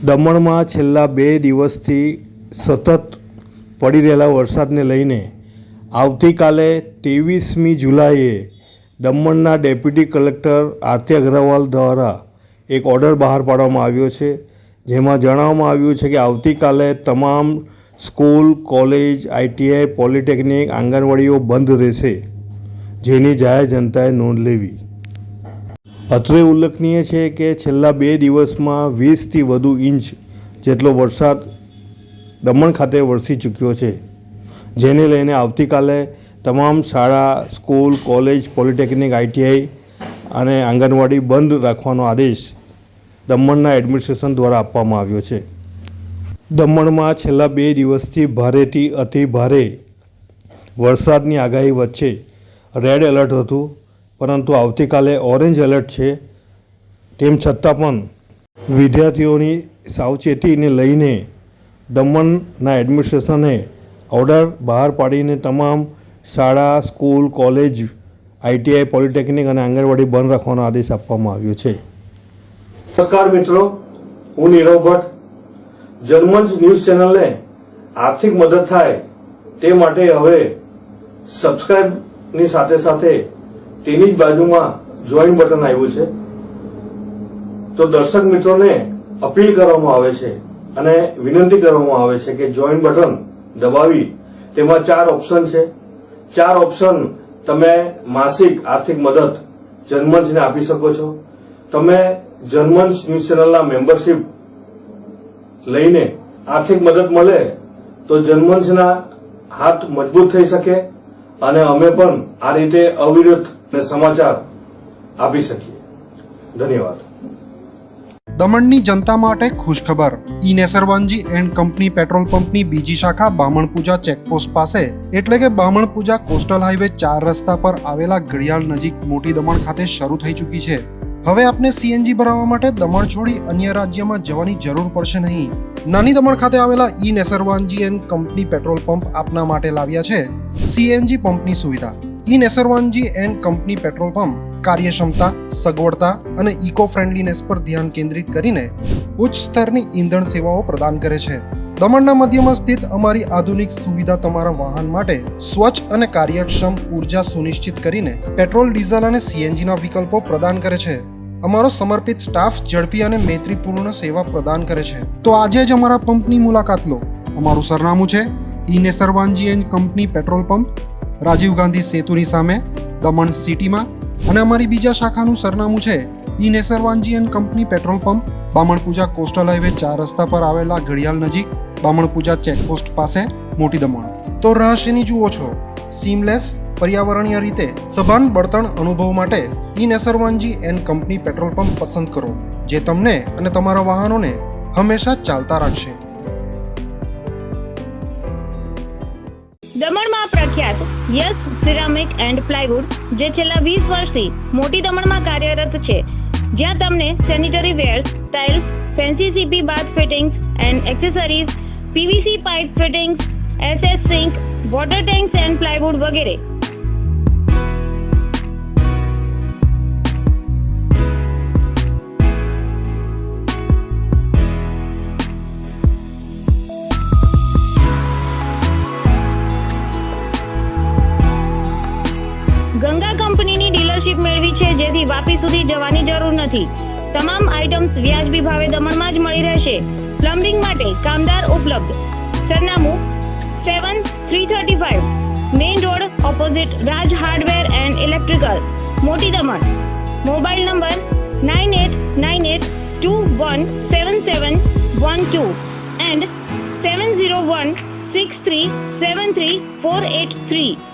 દમણમાં છેલ્લા 2 દિવસથી સતત પડી રહેલા વરસાદને લઈને આવતીકાલે 23મી જુલાઈએ દમણના ડેપ્યુટી કલેક્ટર આરતી અગ્રવાલ દ્વારા એક ઓર્ડર બહાર પાડવામાં આવ્યો છે, જેમાં જણાવવામાં આવ્યું છે કે આવતીકાલે તમામ સ્કૂલ, કોલેજ, ITI, પોલિટેકનિક, આંગણવાડીઓ બંધ રહેશે, જેની જાહેર જનતાએ નોંધ લેવી. અત્રે ઉલ્લેખનીય છે કે છેલ્લા 2 દિવસમાં 20થી વધુ ઇંચ જેટલો વરસાદ દમણ ખાતે વરસી ચૂક્યો છે, જેને લઈને આવતીકાલે તમામ શાળા, સ્કૂલ, કોલેજ, પોલિટેકનિક, ITI અને આંગણવાડી બંધ રાખવાનો આદેશ દમણના એડમિનિસ્ટ્રેશન દ્વારા આપવામાં આવ્યો છે. દમણમાં છેલ્લા 2 દિવસથી ભારેથી અતિ ભારે વરસાદની આગાહી વચ્ચે રેડ એલર્ટ હતું, પરંતુ આવતીકાલે ઓરેન્જ એલર્ટ છે. તેમ છતાં પણ વિદ્યાર્થીઓની સાવચેતીને લઈને દમણના એડમિનિસ્ટ્રેશને ઓર્ડર બહાર પાડીને તમામ શાળા, સ્કૂલ, કોલેજ, ITI, પોલિટેકનિક અને આંગણવાડી બંધ રાખવાનો આદેશ આપવામાં આવ્યો છે. નમસ્કાર મિત્રો, હું નીરવ ભટ્ટ. જર્મન ન્યૂઝ ચેનલને આર્થિક મદદ થાય તે માટે હવે સબસ્ક્રાઇબની સાથે સાથે તેની જ બાજુમાં જોઈન બટન આવ્યું છે. તો દર્શક મિત્રોને અપીલ કરવામાં આવે છે અને વિનંતી કરવામાં આવે છે કે જોઈન બટન દબાવી તેમાં 4 ઓપ્શન છે. 4 ઓપ્શન તમે માસિક આર્થિક મદદ જર્મન્સને આપી શકો છો. તમે જર્મન ન્યૂઝ ચેનલના મેમ્બરશીપ લઈને આર્થિક મદદ મળે તો જર્મન્સના હાથ મજબૂત થઈ શકે અને અમે પણ આ રીતે અવિરત સમાચાર આપી શકીએ. ધન્યવાદ. દમણની જનતા માટે ખુશખબર. ઈ નેસરવાનજી એન્ડ કંપની પેટ્રોલ પંપની બીજી શાખા બામણપૂજા ચેકપોસ્ટ પાસે એટલે કે બામણપૂજા કોસ્ટલ હાઈવે 4 રસ્તા પર આવેલા ઘડિયાળ નજીક મોટી દમણ ખાતે શરૂ થઈ ચૂકી છે. હવે આપને CNG ભરાવવા માટે દમણ છોડી અન્ય રાજ્યમાં જવાની જરૂર પડશે નહીં. નાની દમણ ખાતે આવેલા E Nesarwanji and company petrol pump આપના માટે લાવ્યા છે CNG પંપની સુવિધા. E Nesarwanji and company petrol pump કાર્યક્ષમતા, સગવડતા અને ઇકો ફ્રેન્ડલીનેસ પર ધ્યાન કેન્દ્રિત કરીને ઉચ્ચ સ્તરની ઈંધણ સેવાઓ પ્રદાન કરે છે. દમણના મધ્યમાં સ્થિત અમારી આધુનિક સુવિધા તમારા વાહન માટે સ્વચ્છ અને કાર્યક્ષમ ઉર્જા સુનિશ્ચિત કરીને પેટ્રોલ, ડીઝલ અને CNGના વિકલ્પો પ્રદાન કરે છે. અમારો સમર્પિત સ્ટાફ ઝડપી અને મૈત્રીપૂર્ણ સેવા પ્રદાન કરે છે. તો આજે જ અમારા પંપની મુલાકાત લો. અમારું સરનામું છે E Nesarwanji and company petrol pump, Rajiv Gandhi સેતુની સામે, દમણ સિટીમાં. અને અમારી બીજા શાખાનું સરનામું છે E Nesarwanji and company petrol pump, Bamanpuja coastal highway 4 રસ્તા પર આવેલા ઘડિયાળ નજીક, બામણપૂજા ચેકપોસ્ટ પાસે, મોટી દમણ. તો રહસ્યની જુઓ છો. સીમલેસ, પર્યાવરણીય રીતે સભાન બળતણ અનુભવ માટે E Nesarwanji and company petrol pump પસંદ કરો, જે તમને અને તમારા વાહનોને હંમેશા ચાલતા રાખશે. દમણમાં પ્રખ્યાત યસ સિરામિક એન્ડ પ્લાયવુડ, જે છેલ્લા 20 વર્ષથી મોટી દમણમાં કાર્યરત છે, જ્યાં તમને sanitary wares, tiles, fancy CP bath fittings and accessories, PVC pipe fittings, SS sink, water tanks and plywood વગેરે. ગંગા કંપનીની ડીલરશીપ મેળવી છે, જેથી વાપી સુધી જવાની જરૂર નથી. તમામ આઇટમ્સ વ્યાજબી ભાવે દમણમાં જ મળી રહેશે. પ્લમ્બિંગ માટે કામદાર ઉપલબ્ધ. સરનામું 7335 main road opposite Raj hardware and electrical, મોટી દમણ. Mobile number 9898217712 and 7016373483.